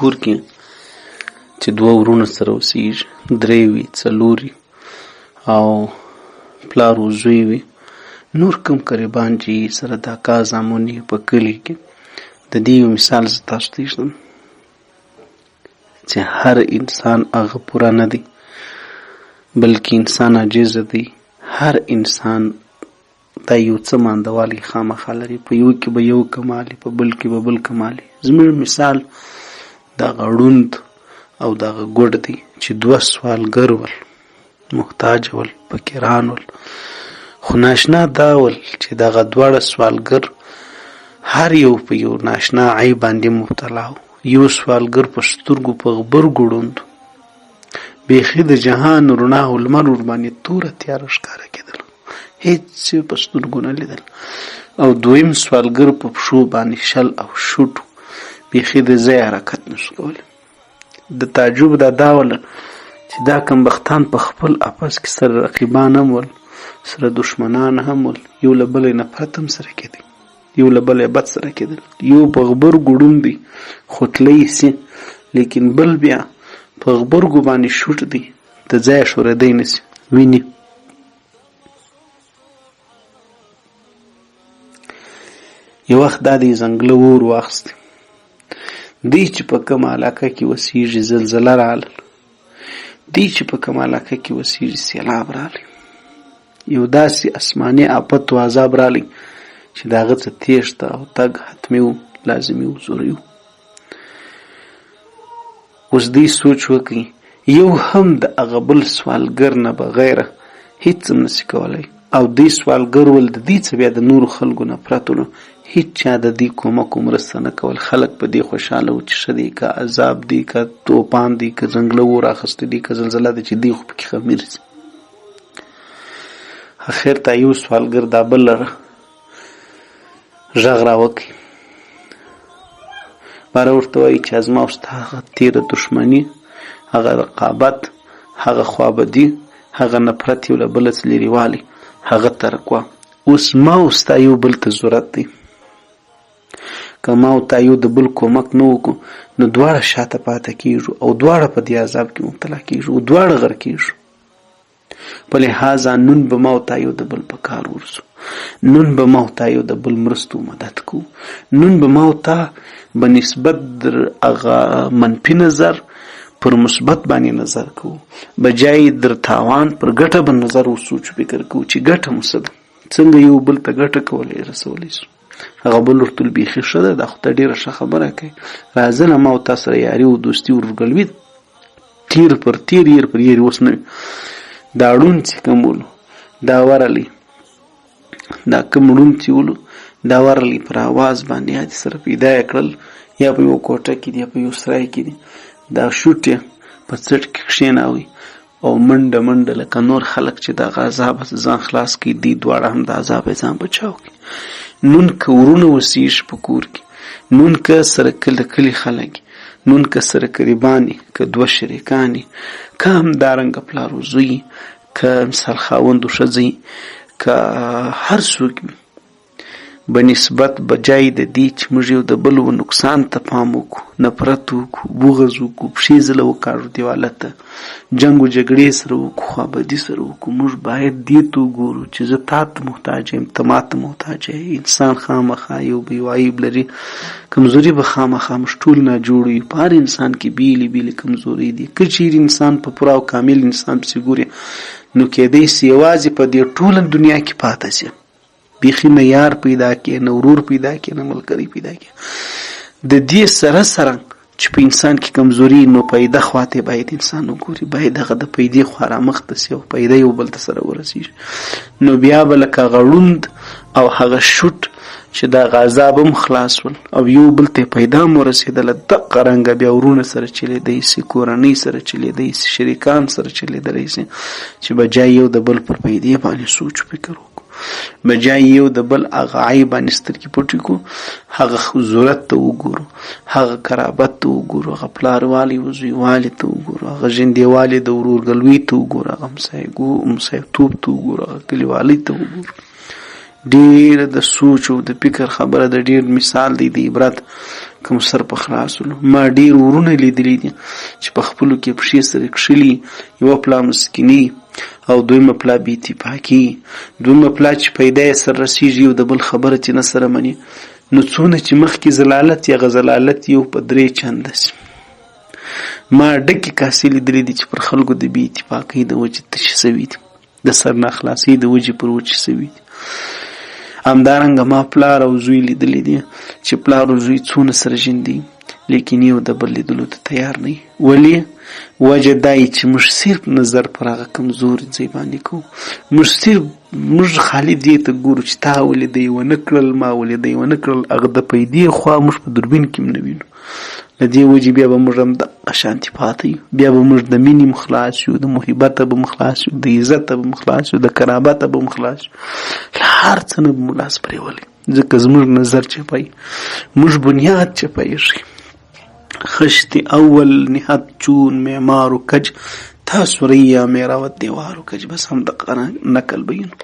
کور کې چې دوه ورونه سره اوسېږي، درې وي، څلور وي او پلار و زوی وي، نور کوم قریبان چې سره د اکا زامن یې په کلي کې. د دې یو مثال زه تاسو ته ایږدم چې هر انسان هغه پوره نه دی، بلکې انسان عاجز دی. هر انسان دا یو څه ماندوالی خامخا لري، په یو کې به یو کمالي، په بل کې به بل کمالي. زموږ مثال دغه ړوند او دغه ګوډ دی چې دوه سوالګر ول، محتاج ول، فقیران ول. خو ناشنا دا ول چې دغه دواړه سوالګر هر یو په یو ناشنا عیب باندې مبتلا و. یو سوالګر په سترګو په غبرګو ړوند، بیخي د جهان رڼا او لمر ورباندې توره تیاره ښکاره کېدل، هېڅ په سترګو نه لیدل. او دویم سوالګر په پښو باندې شل او شوټ، بیخي د ځای حرکت نشو کولی. د تعجب دا وله چې دا کمبختان په خپل اپس کې سره رقیبان هم ول، سره دشمنان هم ول، یو له بله نفرت هم سره کېدی، یو له بله بد سره کېدل. یو په غبرګو ړوند دی خو تلی سي، لیکن بل بیا په غبرګو باندې شوټ دی، د ځایه ښورېدی نسي، ویني. یو وخت دا دی ځنګله اور واخیستی، دی چې په کومه علاقه کې اوسېږي زلزله راغله، دی چې په کومه علاقه کې اوسېږي سیلاب راغلی، یو داسې آسماني آفت و عذاب راغلی چې د هغه څه تېښته او تګ حتمي و، لازمي و، ضروري و. اوس دی سوچ وکړي یو هم د هغه بل سوالګر نه بغیره هېڅ هم نسي کولی، او دی سوالګر ول د دې څه بیا د نورو خلکو نفرت ولو، هېڅ چا د دې کومک و مرسته نه کول. خلک په دې خوشحاله و چې ښه دی، که عذاب دی، که توپان دی، که ځنګله اور اخیستی دی، که زلزله دی، چې دی خو پکې خمیر ځي. اخر ته یو سوالګر دا بل لره غږ راوکړي، باره ورته وایي چې زما او ستا هغه تېره دښمني، هغه رقابت، هغه خوابدي، هغه نفرت، یو له بله څه لرېوالی، هغه ترک وه. اوس ما او ستا یو بل ته ضرورت دی، که ما او تا یو د بل کومک نه وکړو نو دواړه شاته پاته کېږو او دواړه په دې عذاب کې مبتلا کېږو او دواړه غرق کېږو. په لحاظه نن به ما او تا یو د بل په کار ورځو، نن به ما او تا یو د بل مرستو مدد کوو، نن به ما او تا به نسبت در هغه منفي نظر پر مثبت باندې نظر کوو، بجای در تاوان پر ګټه به نظر او سوچ فکر کوو چې ګټه مو څه ده، څنګه یو بل ته ګټه کولی رسولی شو. هغه بل ورته ویل بیخي ښه ده، دا خو ته ډېره ښه خبره کوې، راځه نه ما او تا سره یاري او دوستي ورګلوي، تیر پر تیر، ير پر ير اوس نه وي. دا ړوند چې کوم ولو دا ورلی، دا کوم ړوند چې ولو دا ورلی پر آواز باندې یا دې سره پیدا یې کړل، یا په یو کوټه کې دي یا په یو سرای کې دي، دا شوټ یې په څټ کې کښېناوی او منډه منډه لکه نور خلک چې دغه عذاب ځان خلاص کړي، دي دواړه هم د عذاب ځان بچاو کړي. نن که ورونه اوسېږي په کور کې، نن که سره کلي خلک، نن که سره قریبانې، که دوه شریکانې، که همدارنګه پلار و زوی، که مثال خاوند و ښځی، که هر څوک وي، به نسبت بجای د دې چې موږ یو د بل و نقصان ته پام وکړو، نفرت وکړو، بغض وکړو، پښې زله وکاږو دیواله ته، جنګ و جګړې سره وکړو، خوابدي سره وکړو، موږ باید دې ته وګورو چې زه تا ته محتاج یم، ته ما ته محتاج یې. انسان خامخا یو به یو عیب لري، کمزوري به خامخا موږ ټول ناجوړ یو، په هر انسان کې بیلې بیلې کمزوري دي. که چیرې انسان په پوره او کامل انسان پسې ګوري نو کېدی سي یوازې په دې ټوله دنیا کې پاته سي، بیخي نه یار پیدا کړي، نه ورور پیدا کړي، نه ملګری پیدا کړي. د دې سره سره چې په انسان کې کمزوري نو پیدا خواته باید انسان وګوري، باید هغه د پیدې خوا رامخته سي او پیدا یو بل ته سره ورسېږي. نو بیا به لکه هغه ړوند او هغه شوټ چې د عذاب هم خلاص ول او یو بل ته پیدا هم ورسېدله، دغه رنګه بیا ورونه سره چلېدی سي، کورنۍ سره چلېدی سي، شریکان سره چلېدلی سي، چې بجای یو د بل پر پیدې باندې سوچ فکر وکړو، بجای یو د بل هغه عیب باندې سترګې پټې کړو، هغه ضرورت ته وګورو، هغه قرابت ته وګورو، هغه پلاروالی و زویوالی ته وګورو، هغه ژندېوالی د ورورګلوي ته وګورو، هغه همسایهتوب ته وګورو، هغه کلیوالۍ ته وګورو. ډېر د سوچ او د فکر خبره د ډېر مثال دی د عبرت کوم سر په خلاصولو. ما ډېر ورونه لیدلی دي چې په خپلو کې پښې سره کښلي، یوه پلا مسکیني او دویمه پلا بې اتفاقي، دویمه پلا چې پیدا یې سر رسېږي او د بل خبره چې نه سره مني، نو څونه چې مخکې زلالت یا غزلالت یو په 3 چنده سي. ما ډکې کاسې لیدلی دي چې پر خلکو د بې اتفاقۍ د وجې تشې سوي دي، د سر ناخلاصۍ د وجې پر وچې سوي دي. همدارنګه ما پلار او زوی لیدلی دي چې پلار او زوی څونه سره ژوندي لیکن یو د بل لیدلو ته تیار نه وي. ولې؟ وجه دا یې چې موږ صرف نظر پر هغه کمزوري ځای باندې کوو. موږ خالي دې ته ګورو چې تا ولیدی ونه کړل، ما ولیدی ونه کړل، هغه د پیدې خوا موږ په دوربین کې هم نه وینو. له دې وجې بیا به موږ هم دغه شانتې پاته یو، بیا به موږ د مینې مخلاص یو، د محبته به مخلاص یو، د عزته به مخلاص یو، د کرامته به مخلاص یو، له هر څه نه به مو لاس پرېولی، ځکه زموږ نظر چپی، موږ بنیاد چپیږي. خشت اول نهت چون معمار و کج، تا سوریه میراوت دیوار و کج. بس هم دقیقا نقل بیانو.